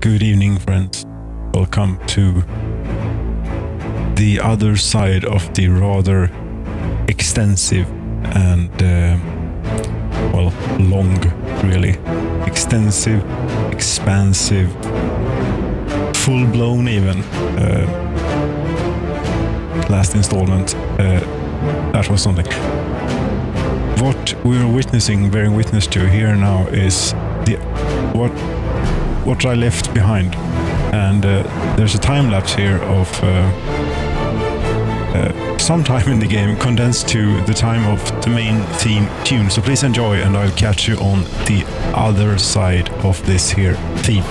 Good evening, friends. Welcome to the other side of the rather extensive and, well, long, really. Extensive, expansive, full-blown even. Last installment. That was something. What we're witnessing, bearing witness to here now is what I left behind, and there's a time lapse here of some time in the game condensed to the time of the main theme tune. So please enjoy, and I'll catch you on the other side of this here theme.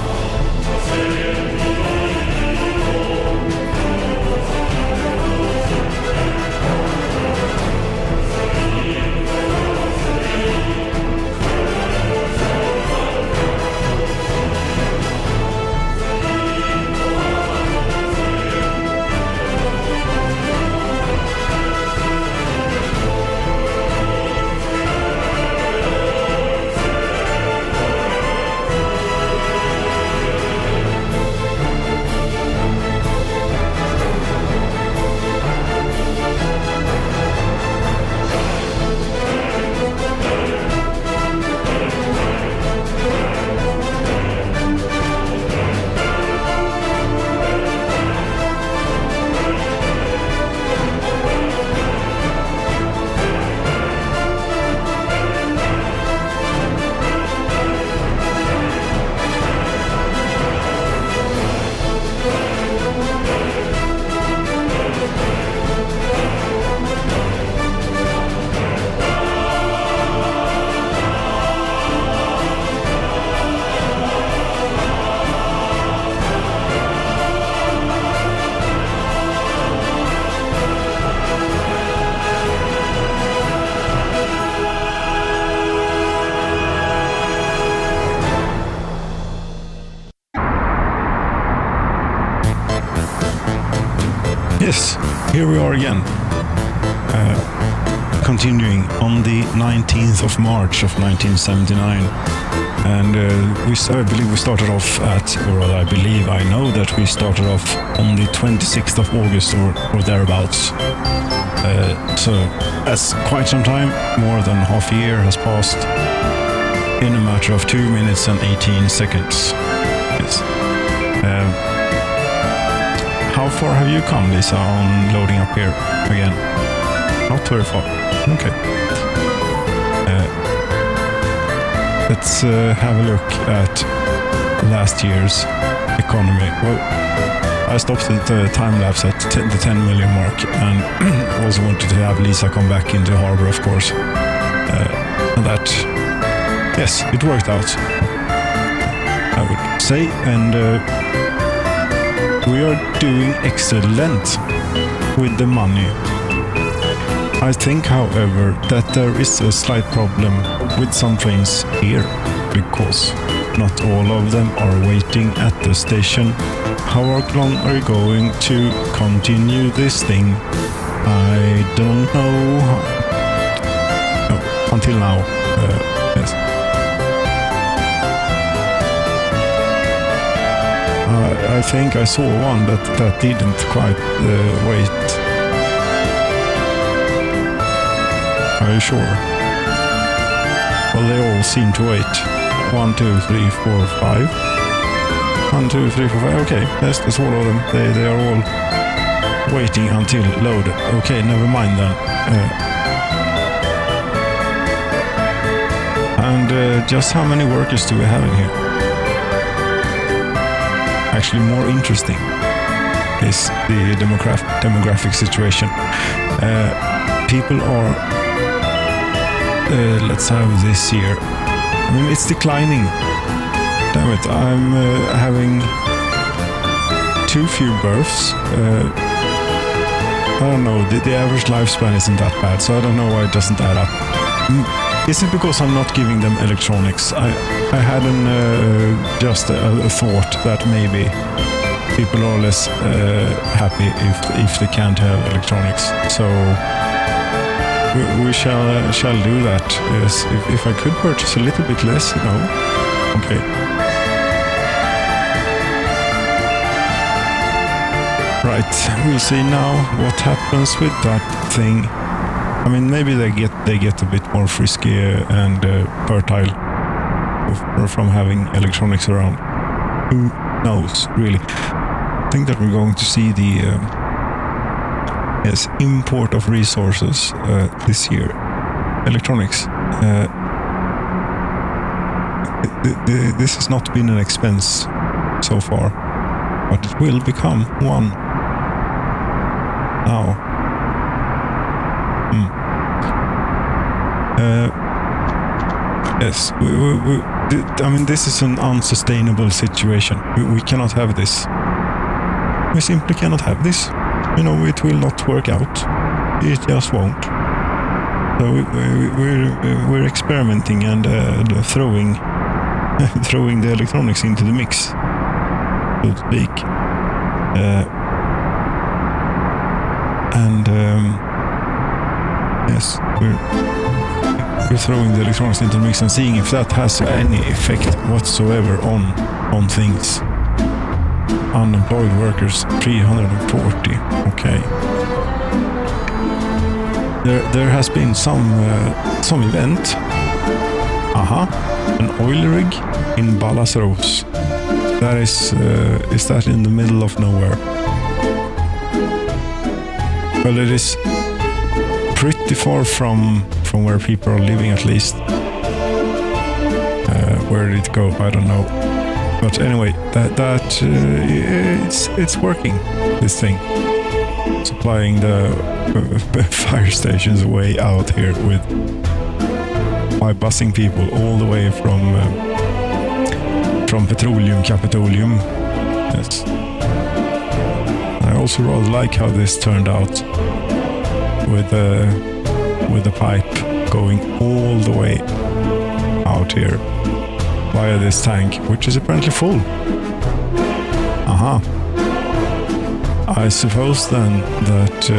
Yes, here we are again, continuing on the 19th of March of 1979, and I believe we started off at, or I know that we started off on the 26th of August or thereabouts. So that's quite some time, more than half a year has passed in a matter of 2 minutes and 18 seconds. Yes. How far have you come, Lisa, on loading up here again? Not very far. Okay. Let's have a look at last year's economy. Well, I stopped the time lapse at the 10 million mark, and also wanted to have Lisa come back into harbor, of course. And that, yes, it worked out, I would say, and we are doing excellent with the money. I think, however, that there is a slight problem with some trains here, because not all of them are waiting at the station. How long are you going to continue this thing? I don't know. No, until now, yes. I think I saw one that didn't quite wait. Are you sure? Well, they all seem to wait. 1, 2, 3, 4, 5. 1, 2, 3, 4, 5. Okay, that's all of them. They are all waiting until load. Okay, never mind then. And just how many workers do we have in here? Actually, more interesting is the demographic situation. People are, let's have this year. I mean, it's declining. Damn it, I'm having too few births. I don't know, the average lifespan isn't that bad, so I don't know why it doesn't add up. Is it because I'm not giving them electronics? I had just a thought that maybe people are less happy if they can't have electronics. So we shall do that. Yes, if I could purchase a little bit less, no. Okay. right, we'll see now what happens with that thing. I mean, maybe they get a bit more frisky and fertile from having electronics around. Who knows, really? I think that we're going to see the import of resources this year. Electronics. This has not been an expense so far, but it will become one now. Yes, I mean, this is an unsustainable situation. We cannot have this. We simply cannot have this. You know, it will not work out. It just won't. So we're experimenting and throwing the electronics into the mix, so to speak. Yes, we're throwing the electronics into the mix and seeing if that has any effect whatsoever on things. Unemployed workers, 340. Okay. There has been some event. An oil rig in Balasros. That is that in the middle of nowhere? Well, it is pretty far from where people are living, at least. Where did it go? I don't know. But anyway, it's working. This thing, supplying the fire stations way out here by busing people all the way from Petroleum, Capitolium. Yes. I also rather like how this turned out with the pipe going all the way out here via this tank, which is apparently full. I suppose then that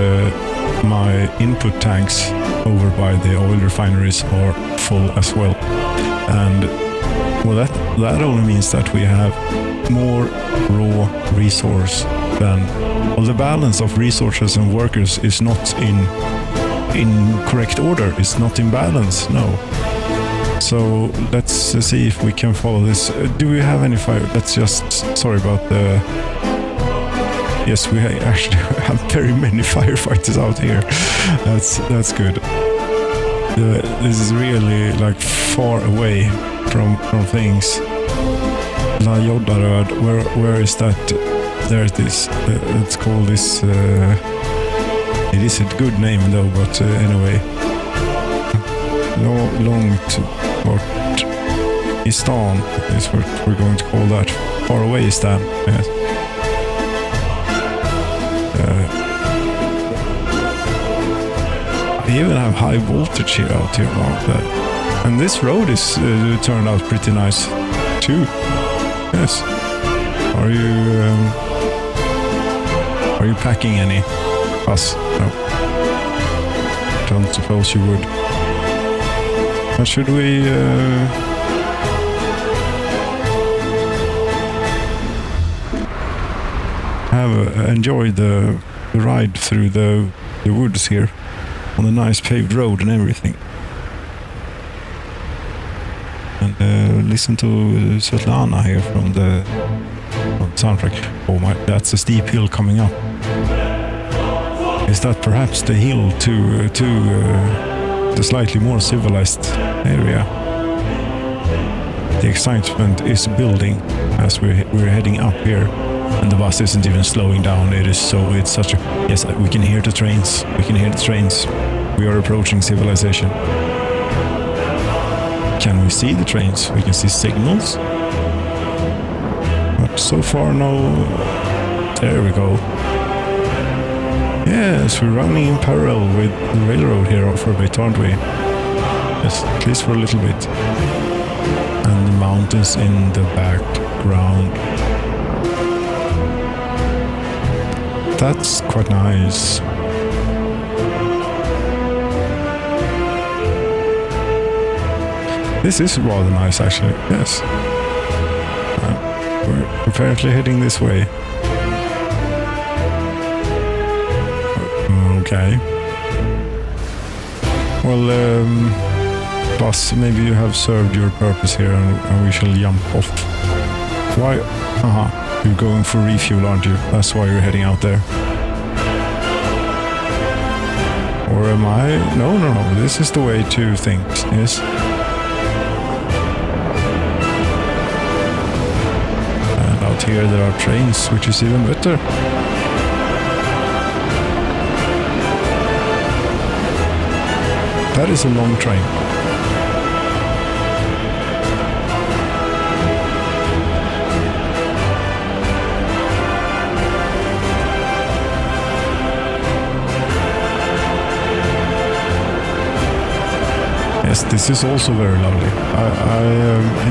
my input tanks over by the oil refineries are full as well. And well, that only means that we have more raw resource than... Well, the balance of resources and workers is not in correct order. It's not in balance, no. So let's see if we can follow this. Do we have any fire? Let's just... Sorry about the... Yes, we actually have very many firefighters out here. That's good. This is really like far away from things. La Joddaröd, where is that? There it is. Let's call this... it is a good name though, but anyway. Långtbortistan is what we're going to call that. Far away is that, yes. I even have high voltage here out here about that. And this road is turned out pretty nice too. Yes. Are you packing any bus? No. Don't suppose you would. But should we enjoy the ride through the woods here on a nice paved road and everything, and listen to Svetlana here from the soundtrack. Oh my, that's a steep hill coming up. Is that perhaps the hill to the slightly more civilized area? The excitement is building as we're heading up here. And the bus isn't even slowing down. It's such a... Yes, we can hear the trains. We can hear the trains. We are approaching civilization. Can we see the trains? We can see signals. But so far, no... There we go. Yes, we're running in parallel with the railroad here for a bit, aren't we? Yes, at least for a little bit. And the mountains in the background. That's quite nice. This is rather nice, actually. Yes. We're apparently heading this way. Okay. Well, Bus, maybe you have served your purpose here and we shall jump off. Why? You're going for refuel, aren't you? That's why you're heading out there. Or am I? No. This is the way to things, yes. And out here there are trains, which is even better. That is a long train. Yes, this is also very lovely. I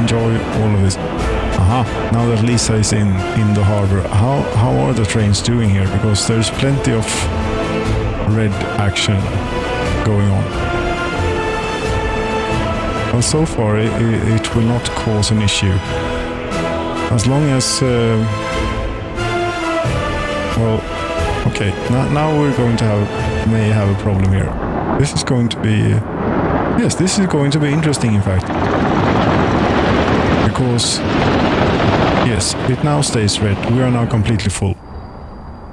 enjoy all of this. Now that Lisa is in the harbor, how are the trains doing here? Because there's plenty of red action going on. Well, so far it will not cause an issue. As long as... well, okay, now we're going to may have a problem here. This is going to be... Yes, this is going to be interesting, in fact. Because, yes, it now stays red. We are now completely full.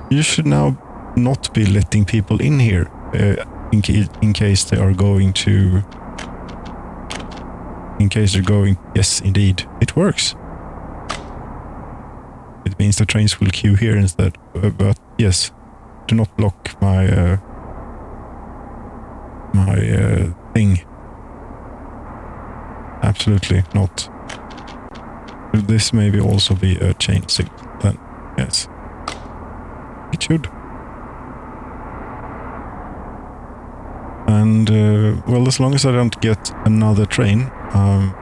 You should now not be letting people in here in case they are going to... In case they're going... Yes, indeed, it works. It means the trains will queue here instead. But, yes, do not block my... thing. Absolutely not. Should this maybe also be a chain signal? Then, yes. It should. And, well, as long as I don't get another train, I'm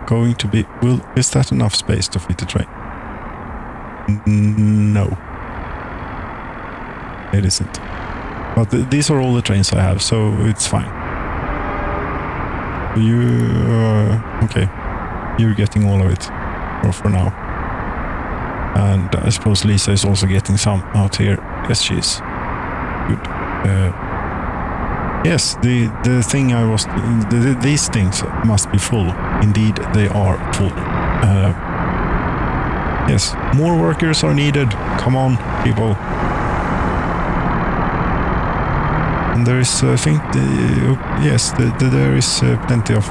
going to be... Well, is that enough space to fit the train? No. It isn't. But these are all the trains I have, so it's fine. Okay. You're getting all of it. Or for now. And I suppose Lisa is also getting some out here. Yes, she is. Good. Yes, the thing I was... these things must be full. Indeed, they are full. Yes, more workers are needed. Come on, people. And there is, I think, yes, there is plenty of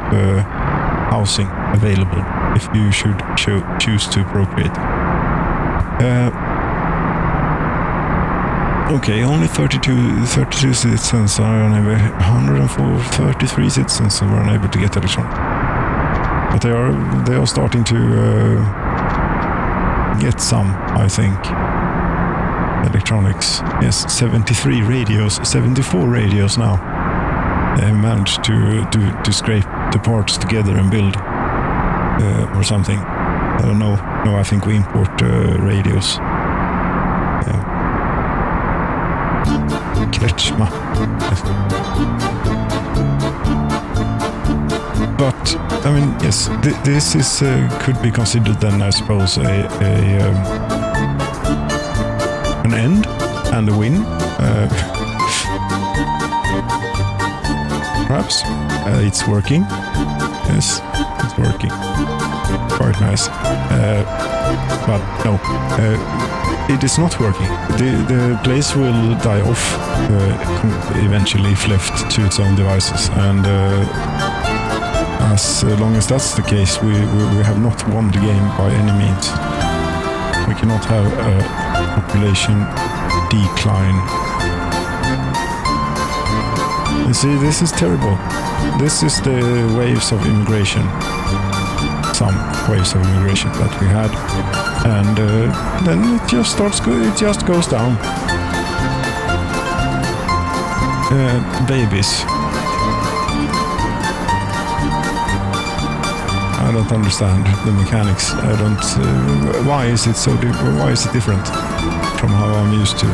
housing available if you should choose to procreate. Okay, only 32 citizens are unable, 133 citizens were unable to get electronics. But they are starting to get some, I think. Electronics. Yes, 73 radios, 74 radios now. They managed to scrape the parts together and build or something. I don't know. No, I think we import radios. Kretschma. Yes. But I mean, yes, this is could be considered then, I suppose, an end and a win. Perhaps it's working. Yes, it's working. Quite nice. But no, it is not working. The place will die off eventually if left to its own devices. And as long as that's the case, we have not won the game by any means. We cannot have a population decline. You see, this is terrible. This is the waves of immigration. Some waves of immigration that we had. And then it just goes down. Babies. I don't understand the mechanics. I don't... why is it so why is it different from how I'm used to?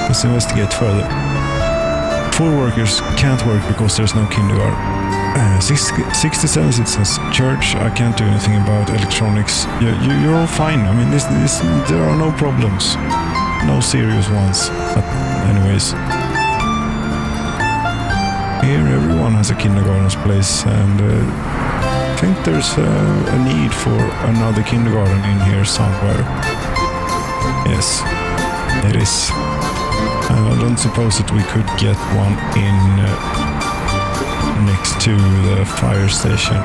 Let's investigate further. 4 workers can't work because there's no kindergarten. 67 citizens. Church, I can't do anything about electronics. You're all fine. I mean, there are no problems. no serious ones. But anyways, here everyone has a kindergarten place, and I think there's a need for another kindergarten in here somewhere. Yes, it is. I don't suppose that we could get one in next to the fire station.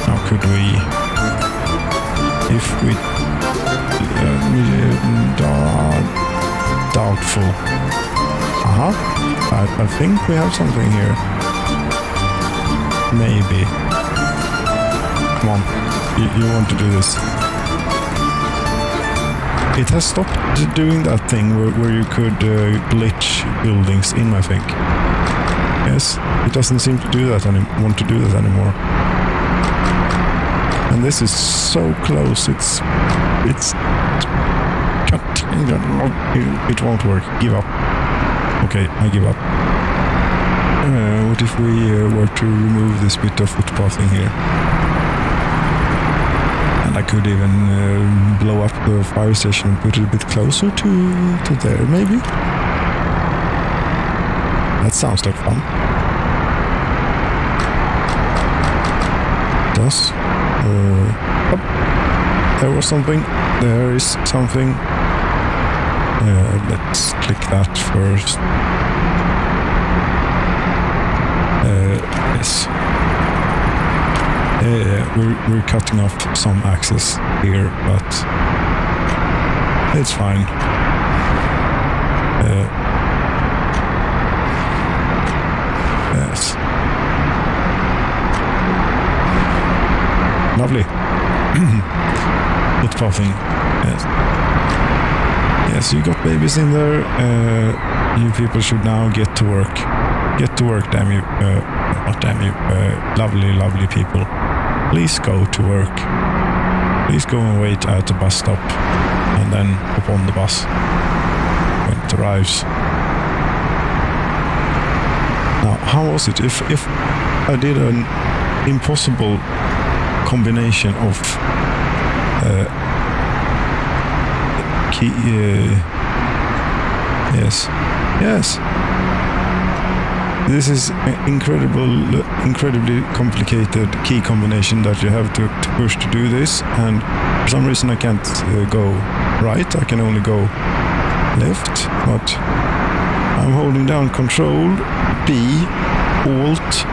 How could we? If we doubtful. I think we have something here. Maybe. Come on, you want to do this? It has stopped doing that thing where you could glitch buildings in, I think. Yes, it doesn't seem to do that want to do that anymore. And this is so close. It's it won't work. Give up. Okay, I give up. What if we were to remove this bit of footpathing here? And I could even blow up the fire station and put it a bit closer to there, maybe? That sounds like fun. It does. Oh, there was something. There is something. Let's click that first. Yes. We're cutting off some access here, but it's fine. Yes. Lovely. Footpathing. Yes. Yes, you got babies in there. You people should now get to work. Get to work, damn you. Not damn you. Lovely, lovely people. Please go to work. Please go and wait at the bus stop. And then hop on the bus when it arrives. Now, how was it? If I did an impossible combination of yes. This is an incredibly complicated key combination that you have to push to do this, and for some reason I can't go right, I can only go left, but I'm holding down Control, B, Alt,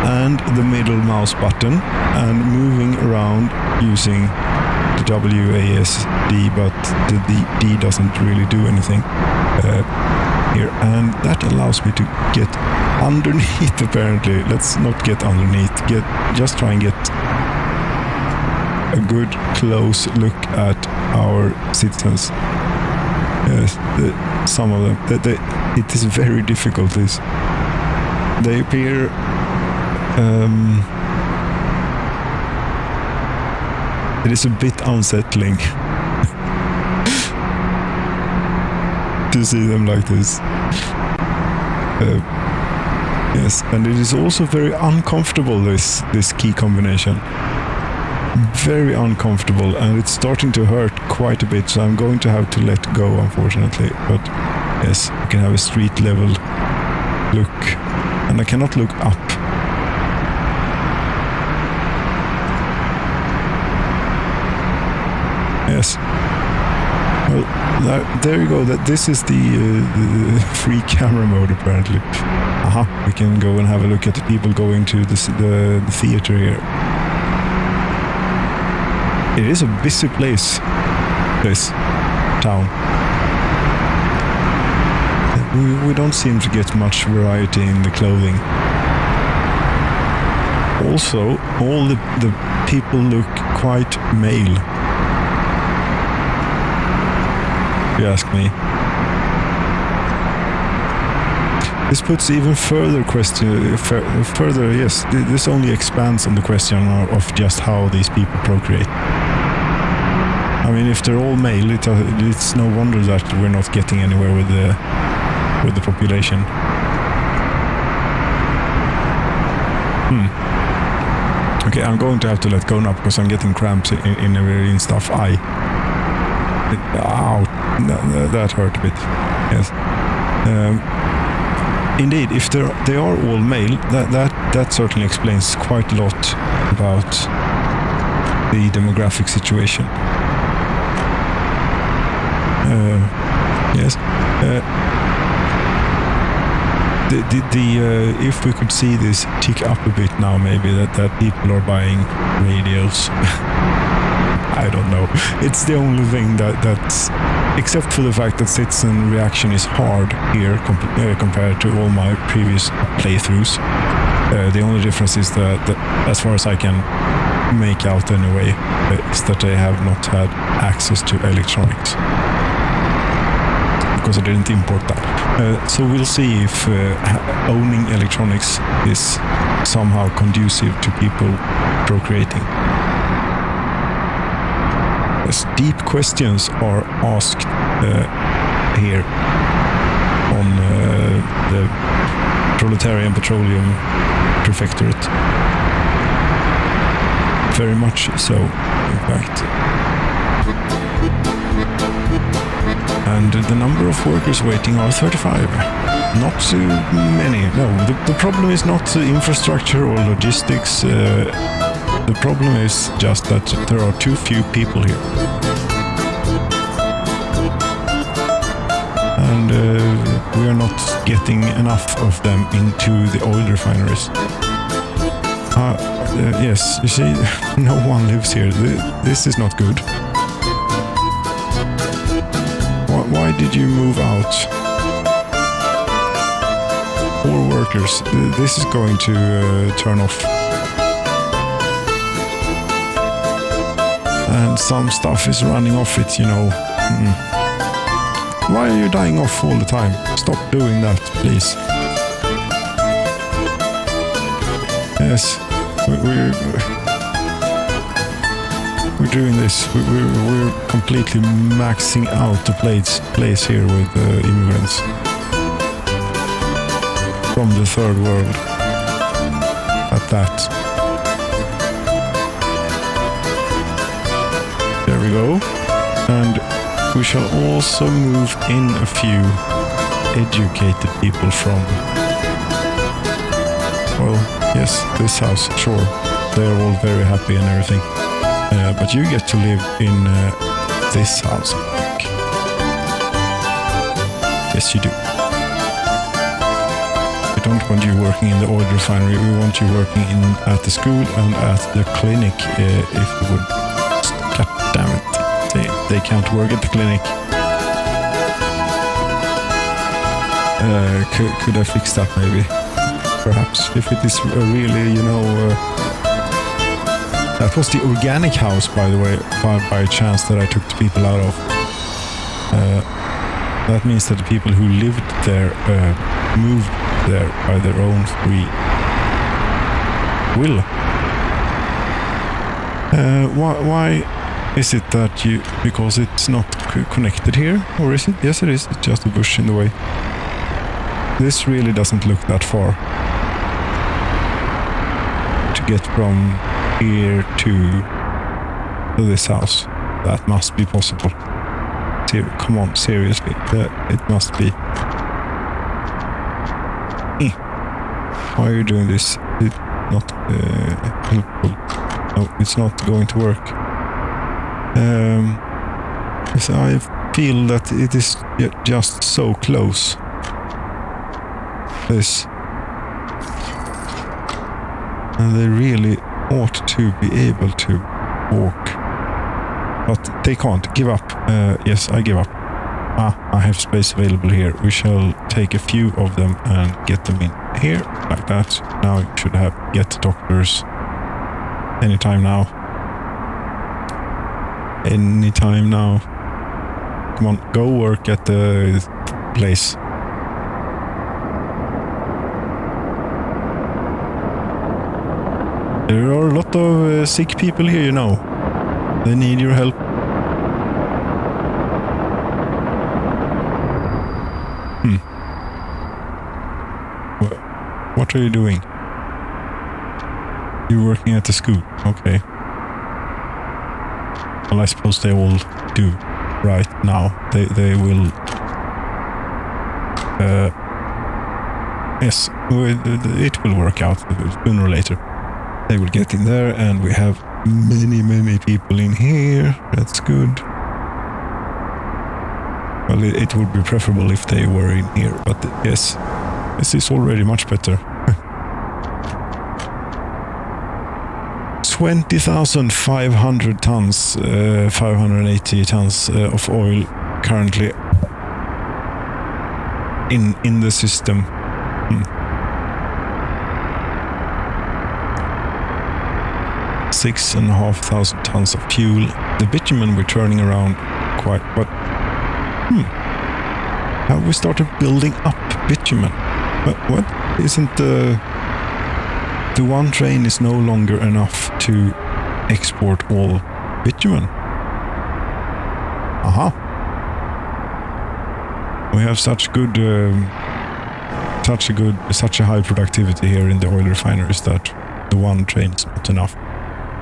and the middle mouse button, and moving around using the WASD, but the D doesn't really do anything here, and that allows me to get underneath. Apparently, let's not get underneath. Just try and get a good close look at our citizens. Yes, some of them. It is very difficult. They appear. It is a bit unsettling to see them like this. Yes, and it is also very uncomfortable, this key combination. Very uncomfortable, and it's starting to hurt quite a bit, so I'm going to have to let go, unfortunately. But yes, I can have a street level look, and I cannot look up. Yes. Well, there you go. This is the free camera mode, apparently. We can go and have a look at the people going to the theater here. It is a busy place, this town. We don't seem to get much variety in the clothing. Also, all the people look quite male, if you ask me. This puts even further yes, this only expands on the question of just how these people procreate. I mean, if they're all male, it's no wonder that we're not getting anywhere with the population. Okay, I'm going to have to let go now because I'm getting cramps in stuff. Ow, that hurt a bit. Yes. Indeed, if they are all male, that certainly explains quite a lot about the demographic situation. Yes. If we could see this tick up a bit now, maybe that people are buying radios. I don't know. It's the only thing that's, except for the fact that citizen reaction is hard here compared to all my previous playthroughs. The only difference is that, as far as I can make out anyway, is that they have not had access to electronics. Because I didn't import that. So we'll see if owning electronics is somehow conducive to people procreating. Yes, deep questions are asked here on the Proletarian Petroleum Prefectorate. Very much so, in fact. And the number of workers waiting are 35. Not too many. No, the problem is not infrastructure or logistics. The problem is just that there are too few people here. And we are not getting enough of them into the oil refineries. Yes, you see, no one lives here. This is not good. Why did you move out? Poor workers. This is going to turn off. And some stuff is running off it, you know. Why are you dying off all the time? Stop doing that, please. Yes, we're doing this. We're completely maxing out the place here with immigrants from the third world. At that. There we go. And we shall also move in a few educated people from, well, yes, this house, sure. They're all very happy and everything. But you get to live in this house, I think. Yes, you do. We don't want you working in the oil refinery. We want you working at the school and at the clinic, if you would. God damn it. They can't work at the clinic. Could I fix that, maybe? Perhaps. If it is really, you know... that was the organic house, by the way, by chance, that I took the people out of. That means that the people who lived there moved there by their own free will. Why is it that you... because it's not connected here? Or is it? Yes, it is. It's just a bush in the way. This really doesn't look that far. To get from here to this house. That must be possible. Come on, seriously. It must be. Why are you doing this? It's not helpful. No, it's not going to work. So I feel that it is just so close. This. And they really ought to be able to walk. But they can't. Give up. Yes, I give up. I have space available here. We shall take a few of them and get them in here, like that. Now you should get doctors anytime now. Anytime now. Come on, go work at the place. There are a lot of sick people here, you know. They need your help. What are you doing? You're working at the school. Okay. Well, I suppose they all do. right now. They will... yes, it will work out sooner or later. They will get in there, and we have many people in here. That's good. Well, it would be preferable if they were in here, but yes, this is already much better. 20,500 tons, 580 tons of oil currently in the system. 6,500 tons of fuel. The bitumen we're turning around quite, but have we started building up bitumen? But what isn't the one train is no longer enough to export all bitumen? Aha. We have such a high productivity here in the oil refineries that the one train is not enough.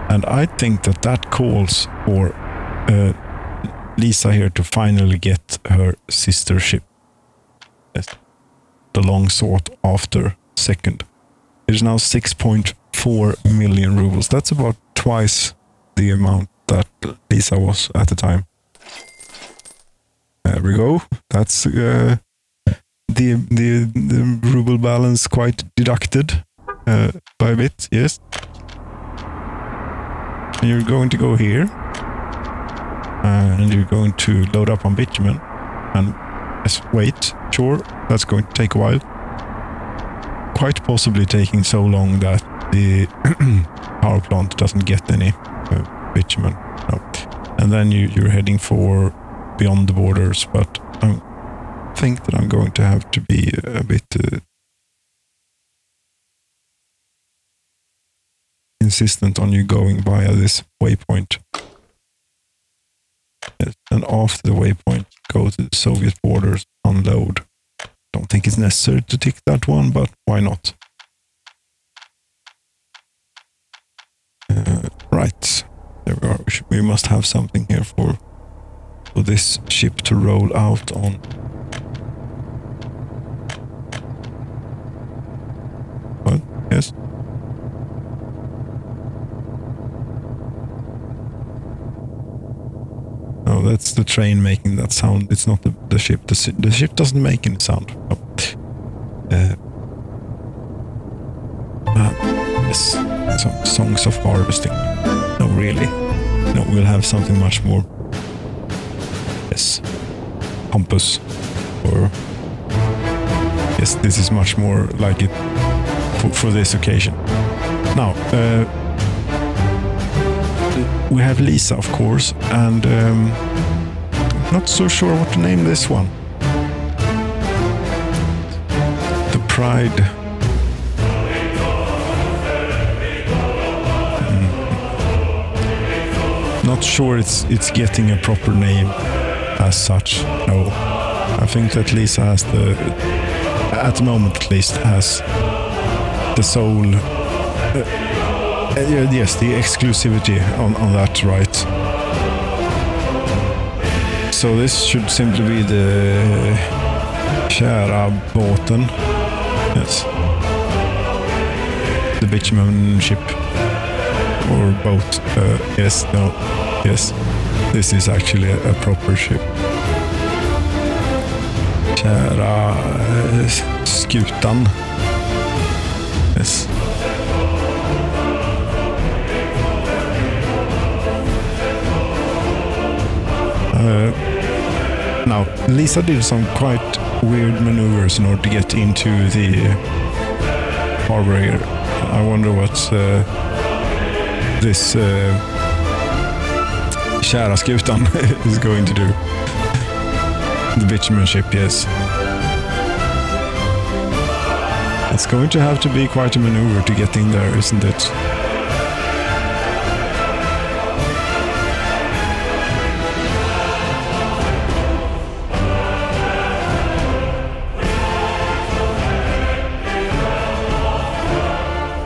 And I think that calls for Lisa here to finally get her sister ship. Yes. The long sought after second. It is now 6.4 million rubles. That's about twice the amount that Lisa was at the time. There we go. That's the ruble balance quite deducted by a bit, yes. And you're going to go here, and you're going to load up on bitumen, and yes, wait, sure, that's going to take a while. Quite possibly taking so long that the power plant doesn't get any bitumen. No. And then you're heading for beyond the borders, but I think that I'm going to have to be a bit insistent on you going via this waypoint. Yes. And after the waypoint, go to the Soviet borders, unload. Don't think it's necessary to tick that one, but why not? Right, there we are. We must have something here for this ship to roll out on. What? Yes. No, that's the train making that sound. It's not the ship. The ship doesn't make any sound. No. Yes, some songs of harvesting. No, really. No, we'll have something much more. Yes, pompous. Or yes, this is much more like it for this occasion. Now, we have Lisa, of course, and not so sure what to name this one. The Pride. Not sure it's getting a proper name as such. No, I think that Lisa has at the moment at least, has the sole. Yes, the exclusivity on that right. So this should simply be the kära båten. Yes. The bitumen ship. Or boat. Yes, no. Yes. This is actually a proper ship. Kära skutan. Yes. Now, Lisa did some quite weird maneuvers in order to get into the harbor here. I wonder what this kära skutan is going to do. The bitumen ship, yes. It's going to have to be quite a maneuver to get in there, isn't it?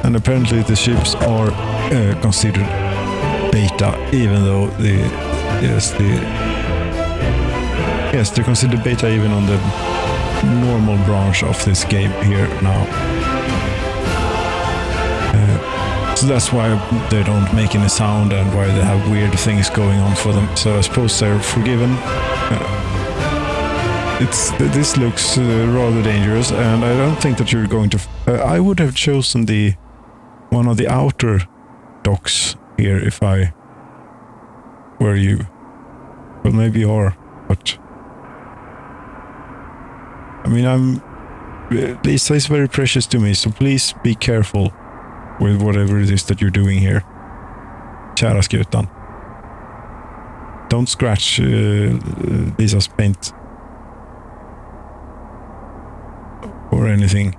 And apparently the ships are considered beta, even though the Yes, there considered beta even on the normal branch of this game here now. So that's why they don't make any sound and why they have weird things going on for them. So I suppose they're forgiven. This looks rather dangerous, and I don't think that you're going to... I would have chosen one of the outer docks here if I were you. Well, maybe you are, but... I mean, Lisa is very precious to me, so please be careful with whatever it is that you're doing here. Kära skutan. Don't scratch Lisa's paint. Or anything.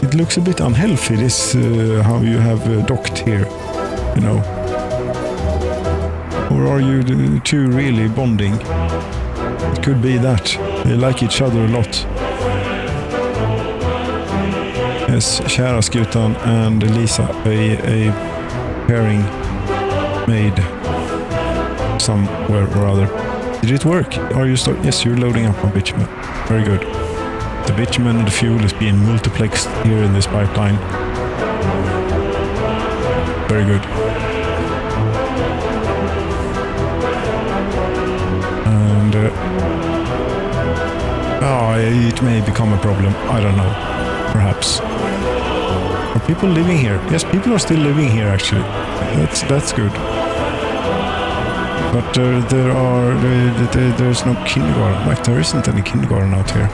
It looks a bit unhealthy, this how you have docked here, you know. Or are you two really bonding? It could be that. They like each other a lot. Yes, Kära skutan and Lisa, a pairing made somewhere or other. Did it work? Are you yes, you're loading up on bitumen. Very good. The bitumen and the fuel is being multiplexed here in this pipeline. Very good. And it may become a problem. I don't know. Perhaps. Are people living here? Yes, people are still living here actually. That's good. But there's no kindergarten. Like, there isn't any kindergarten out here.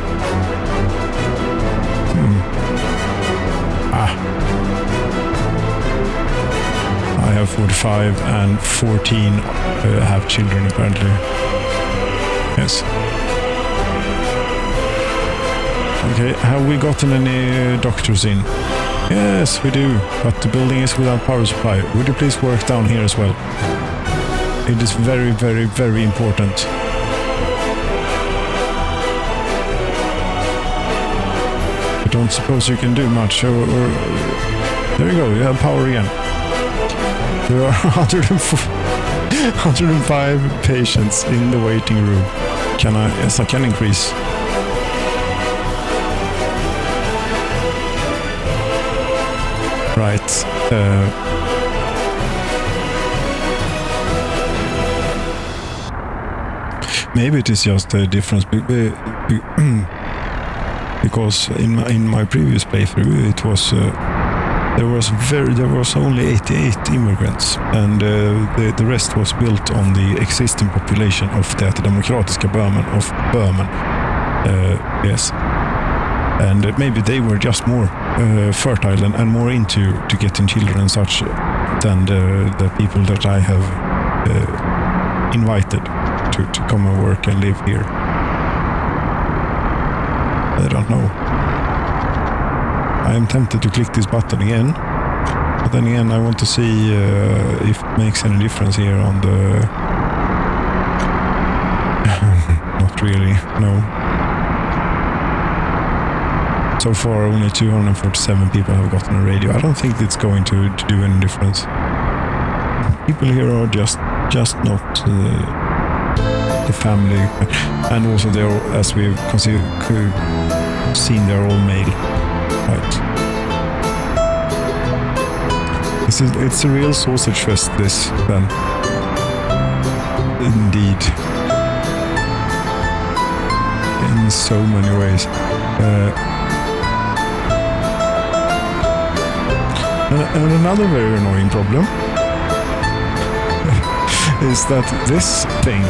I have 45 and 14 have children apparently. Yes. Okay, have we gotten any doctors in? Yes, we do. But the building is without power supply. Would you please work down here as well? It is very, very, very important. I don't suppose you can do much, or there you go, you have power again. There are 105 patients in the waiting room. Yes, I can increase. Right. Maybe it is just a difference because in my previous playthrough it was there was only 88 immigrants and the rest was built on the existing population of the Demokratiska Böhmen. Yes, and maybe they were just more fertile and more into getting children and such than the people that I have invited to come and work and live here. I don't know. I am tempted to click this button again, but then again I want to see if it makes any difference here on the... Not really, no. So far only 247 people have gotten a radio. I don't think it's going to do any difference. People here are just not the family, and also they are, as we've seen, they're all male. Right. It's a real sausage fest, this, then. Indeed. In so many ways. And another very annoying problem is that this thing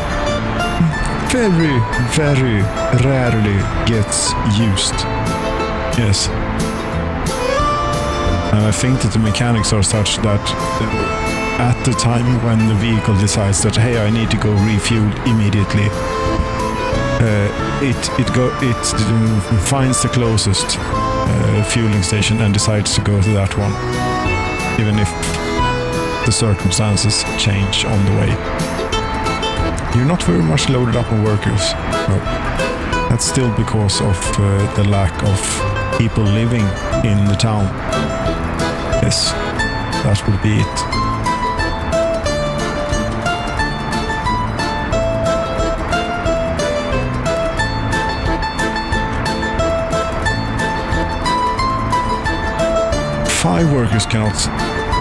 very, very rarely gets used. Yes. And I think that the mechanics are such that at the time when the vehicle decides that, hey, I need to go refuel immediately, it finds the closest fueling station and decides to go to that one, even if the circumstances change on the way. You're not very much loaded up on workers. No. That's still because of the lack of people living in the town. Yes. that will be it. Five workers cannot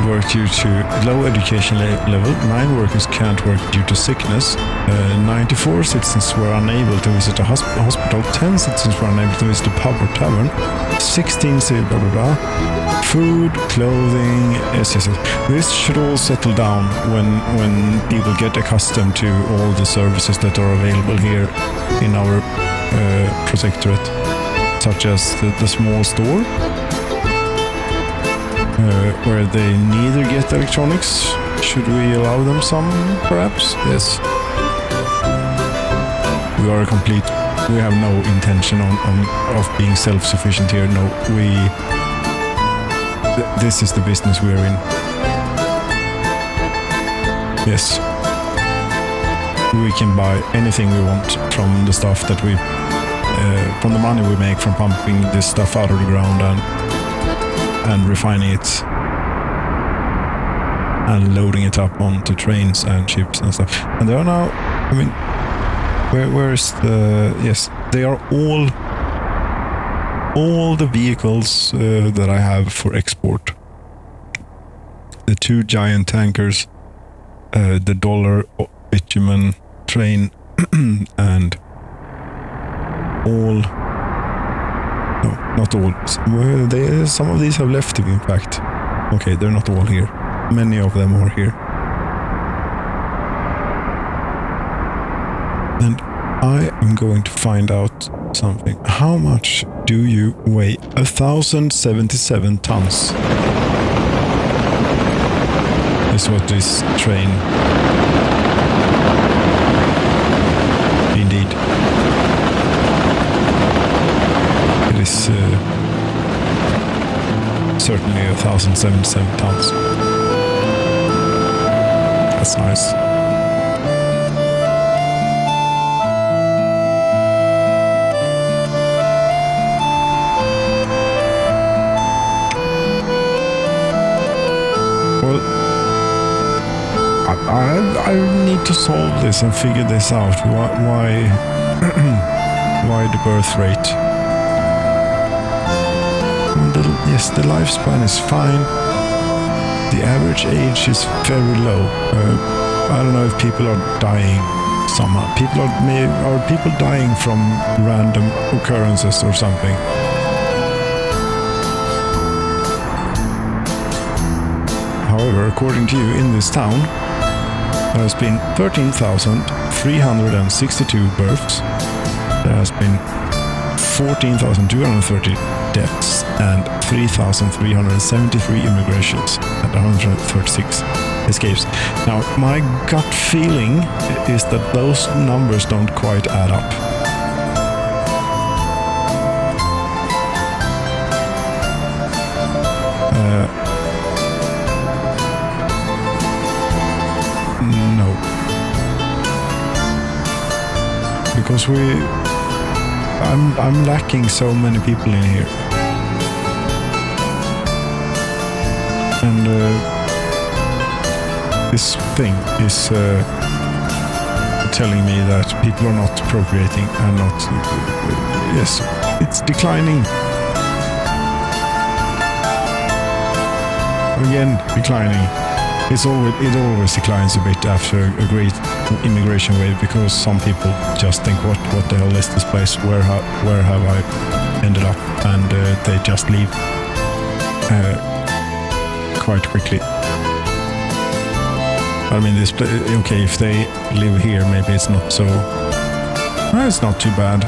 work due to low education level. 9 workers can't work due to sickness. 94 citizens were unable to visit a hospital. 10 citizens were unable to visit a pub or tavern. 16 say blah blah blah. Food, clothing, yes. This should all settle down when people get accustomed to all the services that are available here in our protectorate, such as the small store, where they neither get electronics. Should we allow them some, perhaps? Yes. We have no intention of being self-sufficient here. No, this is the business we're in. Yes. We can buy anything we want from the stuff that from the money we make from pumping this stuff out of the ground and refining it and loading it up onto trains and ships and stuff. And they are now, I mean, where is the, yes, they are all the vehicles that I have for export. The 2 giant tankers, the dollar bitumen train, and all, no, not all. Some of these have left, in fact. Okay, they're not all here. Many of them are here. And I am going to find out something. How much do you weigh? 1,077 tons is what this train, indeed, it is certainly 1,077 tons. That's nice. Well, I need to solve this and figure this out. Why the birth rate? Yes, the lifespan is fine. The average age is very low. I don't know if people are dying somehow. Are people dying from random occurrences or something? However, according to you, in this town, there has been 13,362 births. There has been 14,230 deaths and 3,373 immigrations and 136 escapes. Now, my gut feeling is that those numbers don't quite add up. No. Because I'm lacking so many people in here. And this thing is telling me that people are not procreating and not... yes, it's declining. Again, declining. It always declines a bit after a great immigration wave, because some people just think, what the hell is this place? Where have I ended up? And they just leave quite quickly. I mean, this okay, if they live here, maybe it's not so... well, it's not too bad.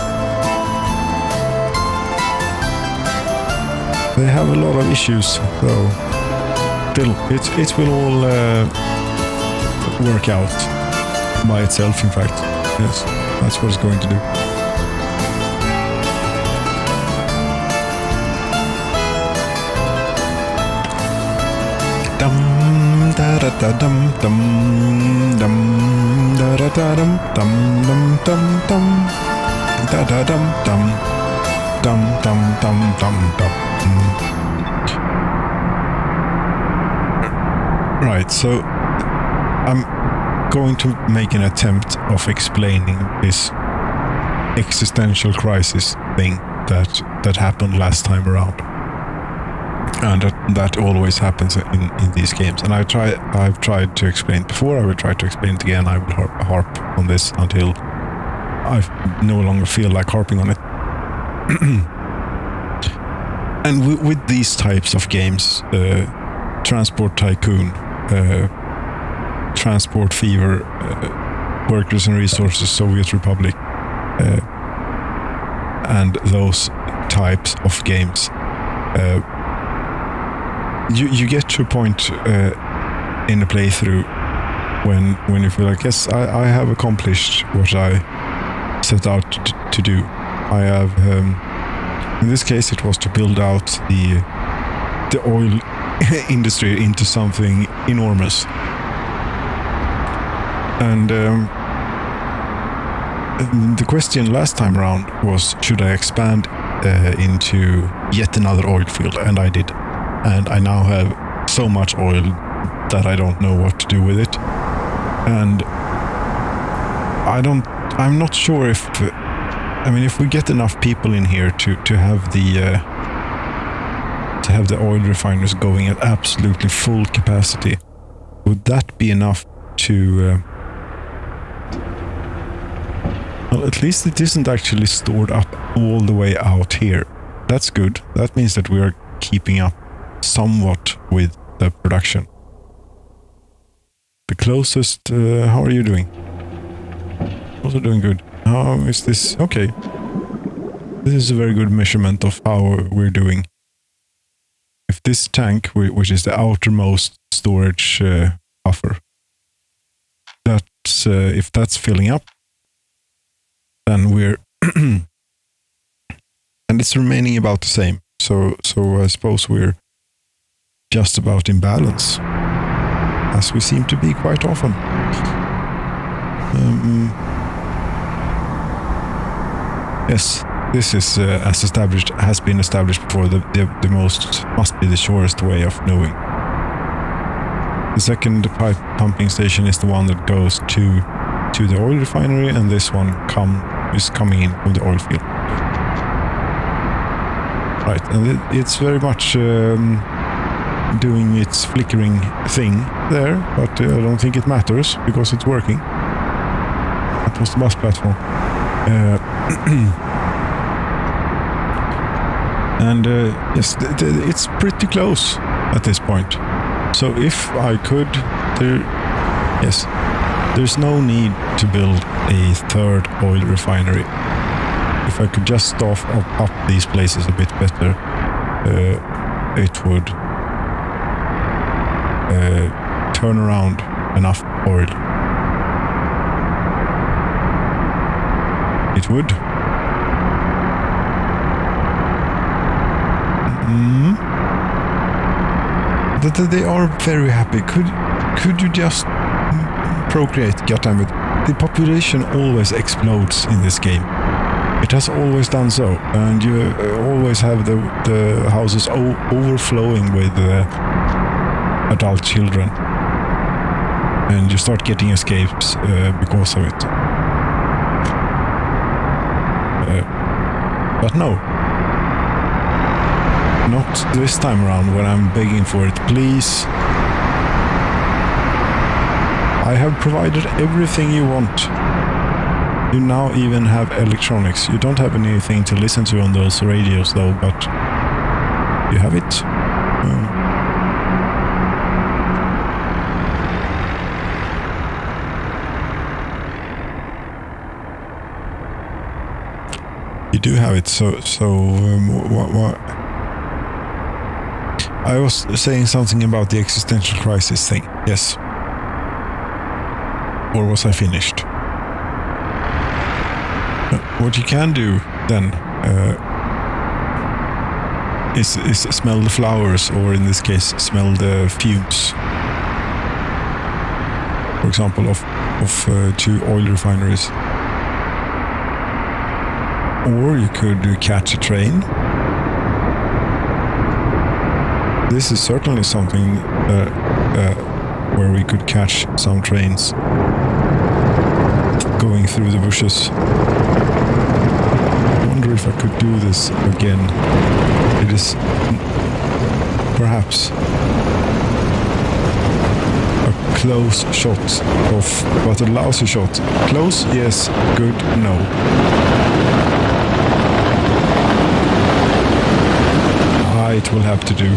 They have a lot of issues, though. Still, it will all work out by itself, in fact. Yes, that's what it's going to do. Dum da da da dum dum dum da da da dum dum dum dum dum da da dum dum dum dum dum dum dum. Right, so I'm going to make an attempt of explaining this existential crisis thing that happened last time around, and that always happens in these games. And I've tried to explain it before. I will try to explain it again. I will harp on this until I no longer feel like harping on it. And with these types of games, Transport Tycoon, Transport Fever, Workers and Resources, Soviet Republic, and those types of games, you get to a point in a playthrough when you feel like, yes, I have accomplished what I set out to do. I have, in this case, it was to build out the oil industry into something enormous. And the question last time around was, should I expand into yet another oil field? And I did. And I now have so much oil that I don't know what to do with it. And I'm not sure if, if we get enough people in here to have the oil refineries going at absolutely full capacity, would that be enough to well, at least it isn't actually stored up all the way out here. That's good. That means that we are keeping up somewhat with the production. The closest, how are you doing? Also doing good. How is this? Okay. This is a very good measurement of how we're doing. If this tank, which is the outermost storage buffer, that's if that's filling up, then we're and it's remaining about the same. So I suppose we're just about in balance, as we seem to be quite often. Yes, this is has been established before. The most must be the surest way of knowing. The second pipe pumping station is the one that goes to the oil refinery, and this one is coming in from the oil field. Right, and it's very much doing its flickering thing there, but I don't think it matters because it's working. That was the bus platform. And yes, it's pretty close at this point. So if I could, there's no need to build a third oil refinery. If I could just staff up these places a bit better, it would turn around enough oil. It would. They are very happy. Could you just procreate? Goddamn it! The population always explodes in this game. It has always done so, and you always have the houses overflowing with adult children, and you start getting escapes because of it. But no. Not this time around when I'm begging for it. Please. I have provided everything you want. You now even have electronics. You don't have anything to listen to on those radios though, but you have it. You do have it, so what? I was saying something about the existential crisis thing, yes. Or was I finished? What you can do then is smell the flowers, or in this case, smell the fumes. For example, of 2 oil refineries. Or you could catch a train. This is certainly something where we could catch some trains going through the bushes. I wonder if I could do this again. It is perhaps a close shot of, but a lousy shot. Close, yes. Good, no. It will have to do.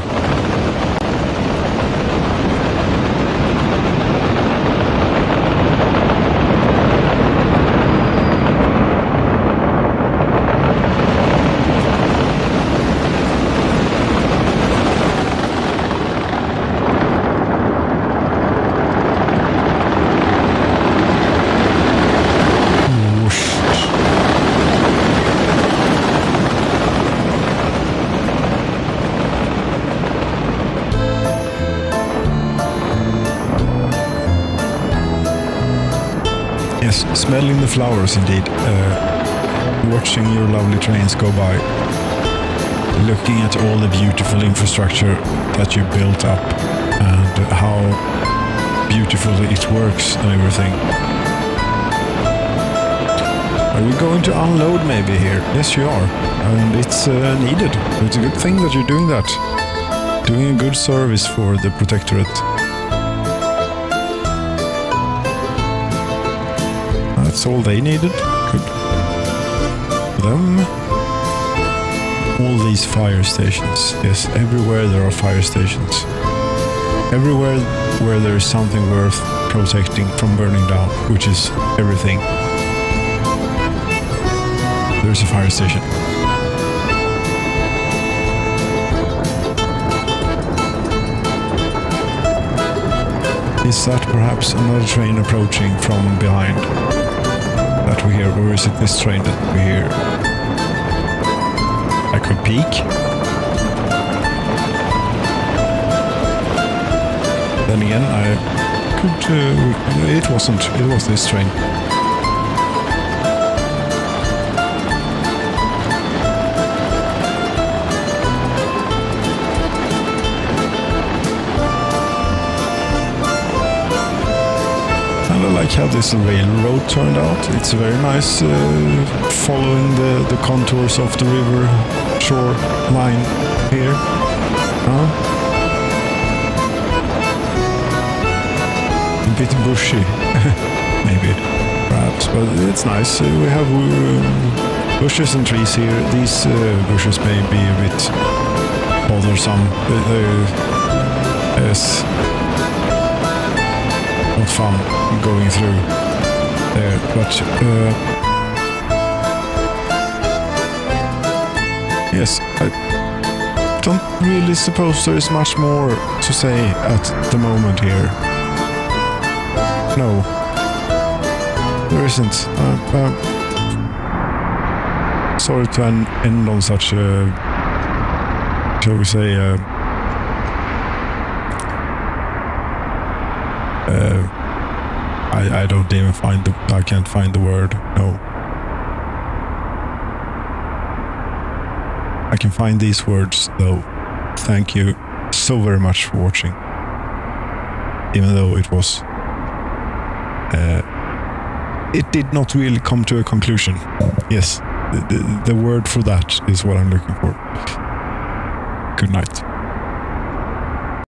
Yes, smelling the flowers indeed. Watching your lovely trains go by. Looking at all the beautiful infrastructure that you built up and how beautifully it works and everything. Are we going to unload maybe here? Yes, you are. And it's needed. It's a good thing that you're doing that. Doing a good service for the Protectorate. That's all they needed. Good. Them. All these fire stations. Yes, everywhere there are fire stations. Everywhere where there is something worth protecting from burning down, which is everything. There's a fire station. Is that perhaps another train approaching from behind? That we hear, or is it this train that we hear? I could peek. Then again, I could. It wasn't. It was this train. I like how this railroad turned out. It's very nice following the contours of the river shore line here. A bit bushy, maybe, perhaps, but it's nice. We have bushes and trees here. These bushes may be a bit bothersome. Yes. Not fun going through there, but yes, I don't really suppose there is much more to say at the moment here. No, there isn't. Sorry to end on such a, shall we say, I don't even I can't find the word, no. I can find these words though. Thank you so very much for watching. Even though it was... it did not really come to a conclusion. Yes, the word for that is what I'm looking for. Good night.